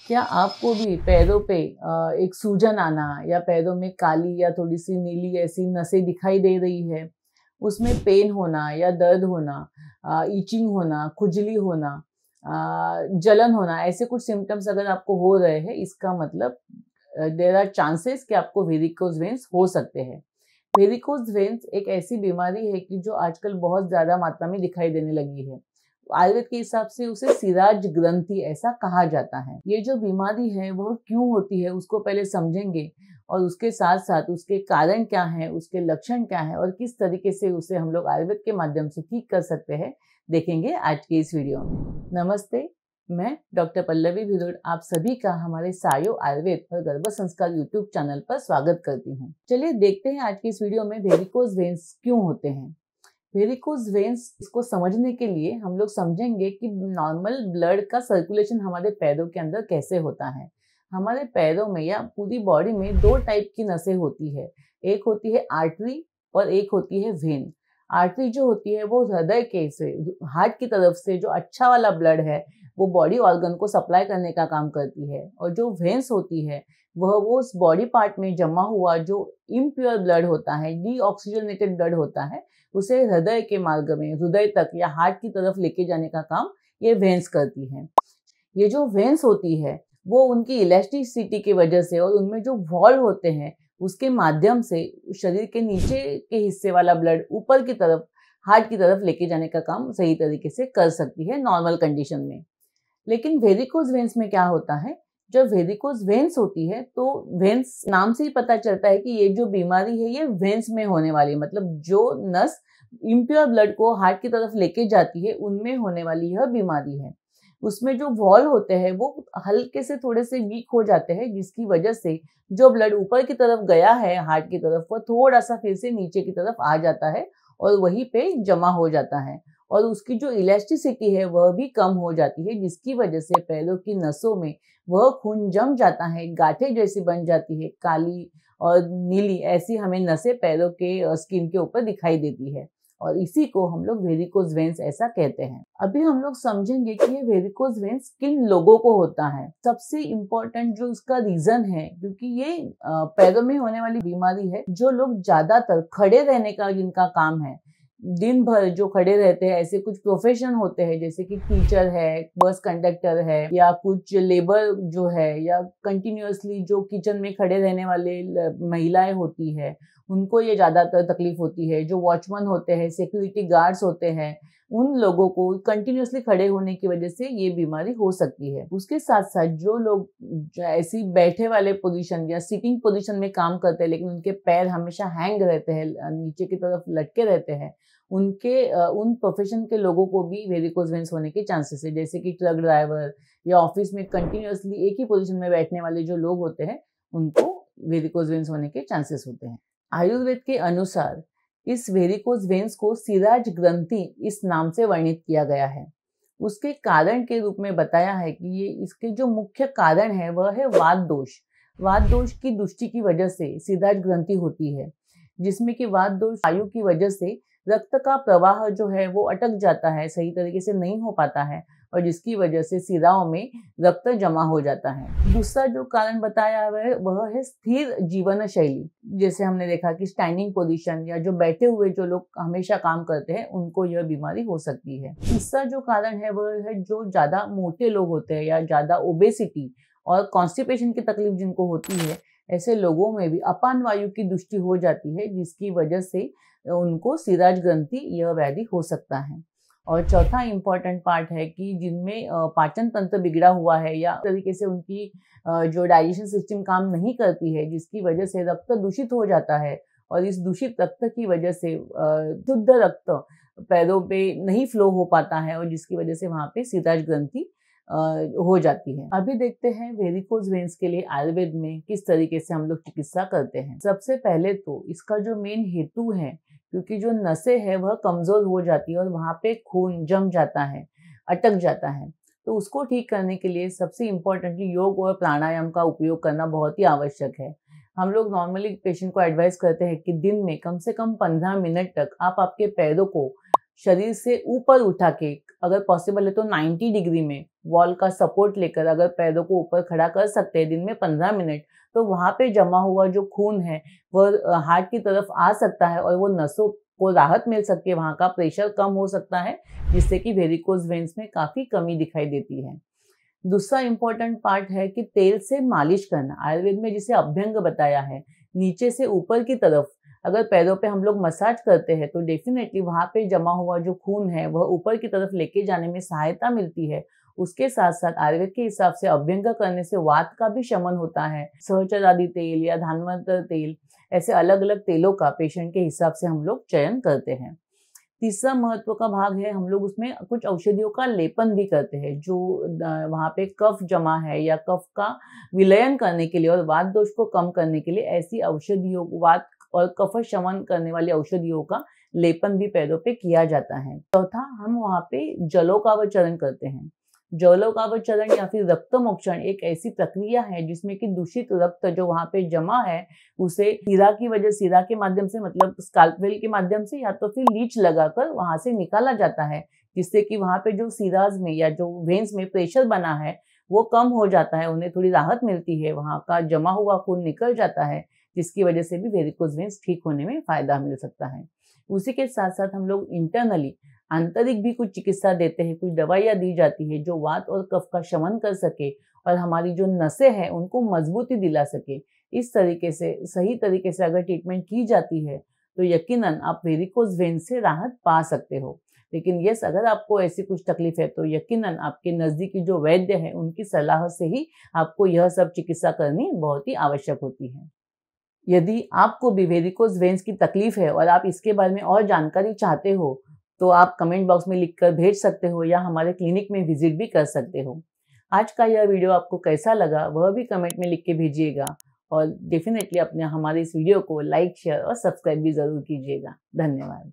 क्या आपको भी पैरों पे एक सूजन आना या पैरों में काली या थोड़ी सी नीली ऐसी नसें दिखाई दे रही है, उसमें पेन होना या दर्द होना, इचिंग होना, खुजली होना, जलन होना, ऐसे कुछ सिम्पटम्स अगर आपको हो रहे हैं, इसका मतलब देयर आर चांसेस कि आपको वेरिकोज वेन्स हो सकते हैं। वेरिकोज वेन्स एक ऐसी बीमारी है कि जो आजकल बहुत ज़्यादा मात्रा में दिखाई देने लगी है। आयुर्वेद के हिसाब से उसे सिराज ग्रंथि ऐसा कहा जाता है। ये जो बीमारी है वह क्यों होती है उसको पहले समझेंगे और उसके साथ-साथ उसके कारण क्या हैं, उसके लक्षण क्या हैं और किस तरीके से उसे हम लोग आयुर्वेद के माध्यम से ठीक कर सकते हैं, देखेंगे आज के इस वीडियो में। नमस्ते, मैं डॉक्टर पल्लवी भिरोड़ आप सभी का हमारे सायो आयुर्वेद और गर्भ संस्कार यूट्यूब चैनल पर स्वागत करती हूँ। चलिए देखते हैं आज की इस वीडियो में वेरिकोज वेन्स क्यों होते हैं। वेरिकोज वेन्स इसको समझने के लिए हम लोग समझेंगे कि नॉर्मल ब्लड का सर्कुलेशन हमारे पैरों के अंदर कैसे होता है। हमारे पैरों में या पूरी बॉडी में दो टाइप की नसें होती है, एक होती है आर्टरी और एक होती है वेन। आर्टरी जो होती है वो हृदय के से हार्ट की तरफ से जो अच्छा वाला ब्लड है वो बॉडी ऑर्गन को सप्लाई करने का काम करती है, और जो वेन्स होती है वह वो उस बॉडी पार्ट में जमा हुआ जो इम्प्योर ब्लड होता है, डीऑक्सीजनेटेड ब्लड होता है, उसे हृदय के मार्ग में हृदय तक या हार्ट की तरफ लेके जाने का काम ये वेन्स करती है। ये जो वेन्स होती है वो उनकी इलास्टिसिटी की वजह से और उनमें जो वॉल्व होते हैं उसके माध्यम से शरीर के नीचे के हिस्से वाला ब्लड ऊपर की तरफ हार्ट की तरफ लेके जाने का काम सही तरीके से कर सकती है नॉर्मल कंडीशन में। लेकिन वेरिकोज वेन्स में क्या होता है, जब वेरिकोज वेन्स होती है तो वेन्स नाम से ही पता चलता है कि ये जो बीमारी है ये वेन्स में होने वाली है, मतलब जो नस इम्प्योर ब्लड को हार्ट की तरफ लेके जाती है उनमें होने वाली यह बीमारी है। उसमें जो वॉल्व होते हैं वो हल्के से थोड़े से वीक हो जाते हैं, जिसकी वजह से जो ब्लड ऊपर की तरफ गया है हार्ट की तरफ वो थोड़ा सा फिर से नीचे की तरफ आ जाता है और वहीं पे जमा हो जाता है, और उसकी जो इलास्टिसिटी है वह भी कम हो जाती है, जिसकी वजह से पैरों की नसों में वह खून जम जाता है, गांठें जैसी बन जाती है, काली और नीली ऐसी हमें नसें पैरों के स्किन के ऊपर दिखाई देती है, और इसी को हम लोग वेरिकोज वेन्स ऐसा कहते हैं। अभी हम लोग समझेंगे कि ये वेरिकोज वेन्स किन लोगों को होता है। सबसे इम्पोर्टेंट जो उसका रीजन है, क्योंकि ये पैरों में होने वाली बीमारी है, जो लोग ज्यादातर खड़े रहने का जिनका काम है, दिन भर जो खड़े रहते हैं, ऐसे कुछ प्रोफेशन होते हैं जैसे कि टीचर है, बस कंडक्टर है, या कुछ लेबर जो है, या कंटिन्यूअसली जो किचन में खड़े रहने वाले महिलाएं होती है, उनको ये ज्यादातर तकलीफ होती है। जो वॉचमैन होते हैं, सिक्योरिटी गार्ड्स होते हैं, उन लोगों को कंटिन्यूअसली खड़े होने की वजह से ये बीमारी हो सकती है। उसके साथ साथ जो लोग ऐसी बैठे वाले पोजीशन या सिटिंग पोजीशन में काम करते हैं लेकिन उनके पैर हमेशा हैंग रहते हैं, नीचे की तरफ लटके रहते हैं, उन प्रोफेशन के लोगों को भी वेरिकोज वेन्स होने के चांसेस है। जैसे कि ट्रक ड्राइवर या ऑफिस में कंटिन्यूअसली एक ही पोजीशन में बैठने वाले जो लोग होते हैं, उनको वेरिकोज वेन्स होने के चांसेस होते हैं। आयुर्वेद के अनुसार इस वेरिकोज वेन्स को सिराज ग्रंथि इस नाम से वर्णित किया गया है। उसके कारण के रूप में बताया है कि ये इसके जो मुख्य कारण है वह है वात दोष। वात दोष की दुष्टि की वजह से सिराज ग्रंथि होती है, जिसमें कि वात दोष वायु की वजह से रक्त का प्रवाह जो है वो अटक जाता है, सही तरीके से नहीं हो पाता है, और जिसकी वजह से सिराओं में रक्त जमा हो जाता है। दूसरा जो कारण बताया वह है स्थिर जीवन शैली। जैसे हमने देखा कि स्टैंडिंग पोजीशन या जो बैठे हुए जो लोग हमेशा काम करते हैं उनको यह बीमारी हो सकती है। तीसरा जो कारण है वह है जो ज्यादा मोटे लोग होते हैं या ज्यादा ओबेसिटी और कॉन्स्टिपेशन की तकलीफ जिनको होती है, ऐसे लोगों में भी अपान वायु की दुष्टि हो जाती है, जिसकी वजह से उनको सिराज ग्रंथि यह व्याधि हो सकता है। और चौथा इम्पॉर्टेंट पार्ट है कि जिनमें पाचन तंत्र बिगड़ा हुआ है या तरीके से उनकी जो डाइजेशन सिस्टम काम नहीं करती है, जिसकी वजह से रक्त दूषित हो जाता है, और इस दूषित रक्त की वजह से शुद्ध रक्त पैरों पे नहीं फ्लो हो पाता है, और जिसकी वजह से वहां पे सिराज ग्रंथि हो जाती है। अभी देखते हैं वेरिकोज वेन्स के लिए आयुर्वेद में किस तरीके से हम लोग चिकित्सा करते हैं। सबसे पहले तो इसका जो मेन हेतु है, क्योंकि जो नसें है वह कमजोर हो जाती है और वहां पे खून जम जाता है, अटक जाता है, तो उसको ठीक करने के लिए सबसे इम्पोर्टेंटली योग और प्राणायाम का उपयोग करना बहुत ही आवश्यक है। हम लोग नॉर्मली पेशेंट को एडवाइस करते हैं कि दिन में कम से कम 15 मिनट तक आप आपके पैरों को शरीर से ऊपर उठा के, अगर पॉसिबल है तो 90 डिग्री में वॉल का सपोर्ट लेकर अगर पैरों को ऊपर खड़ा कर सकते हैं दिन में 15 मिनट, तो वहाँ पे जमा हुआ जो खून है वह हार्ट की तरफ आ सकता है और वो नसों को राहत मिल सकती है, वहाँ का प्रेशर कम हो सकता है, जिससे कि वेरिकोज वेन्स में काफ़ी कमी दिखाई देती है। दूसरा इम्पोर्टेंट पार्ट है कि तेल से मालिश करना। आयुर्वेद में जिसे अभ्यंग बताया है, नीचे से ऊपर की तरफ अगर पैरों पे हम लोग मसाज करते हैं तो डेफिनेटली वहाँ पे जमा हुआ जो खून है वह ऊपर की तरफ लेके जाने में सहायता मिलती है। उसके साथ साथ आयुर्वेद के हिसाब से अभ्यंग करने से वात का भी शमन होता है। सहचर आदि तेल या धानवंतर तेल, ऐसे अलग अलग तेलों का पेशेंट के हिसाब से हम लोग चयन करते हैं। तीसरा महत्व का भाग है, हम लोग उसमें कुछ औषधियों का लेपन भी करते हैं, जो वहाँ पे कफ जमा है या कफ का विलयन करने के लिए और वात दोष को कम करने के लिए ऐसी औषधियों, वात और कफ शमन करने वाली औषधियों का लेपन भी पैरों पे किया जाता है। चौथा, हम वहाँ पे जलोकावचरण करते हैं। जलोकावचरण या फिर रक्त मोक्षण एक ऐसी प्रक्रिया है जिसमें कि दूषित रक्त जो वहाँ पे जमा है उसे सीरा के माध्यम से, मतलब स्काल्पेल के माध्यम से या तो फिर लीच लगाकर वहां से निकाला जाता है, जिससे कि वहां पे जो सीराज में या जो वेन्स में प्रेशर बना है वो कम हो जाता है, उन्हें थोड़ी राहत मिलती है, वहां का जमा हुआ खून निकल जाता है, जिसकी वजह से भी वेरिकोज वेन्स ठीक होने में फायदा मिल सकता है। उसी के साथ साथ हम लोग इंटरनली आंतरिक भी कुछ चिकित्सा देते हैं, कुछ दवाइयाँ दी जाती है जो वात और कफ का शमन कर सके और हमारी जो नसें हैं उनको मजबूती दिला सके। इस तरीके से, सही तरीके से अगर ट्रीटमेंट की जाती है तो यकीनन आप वेरिकोज वेन से राहत पा सकते हो। लेकिन यस, अगर आपको ऐसी कुछ तकलीफ है तो यकीनन आपके नज़दीकी जो वैद्य हैं उनकी सलाह से ही आपको यह सब चिकित्सा करनी बहुत ही आवश्यक होती है। यदि आपको भी वेरिकोज वेन्स की तकलीफ है और आप इसके बारे में और जानकारी चाहते हो तो आप कमेंट बॉक्स में लिखकर भेज सकते हो या हमारे क्लिनिक में विजिट भी कर सकते हो। आज का यह वीडियो आपको कैसा लगा वह भी कमेंट में लिख के भेजिएगा और डेफिनेटली अपने हमारे इस वीडियो को लाइक, शेयर और सब्सक्राइब भी ज़रूर कीजिएगा। धन्यवाद।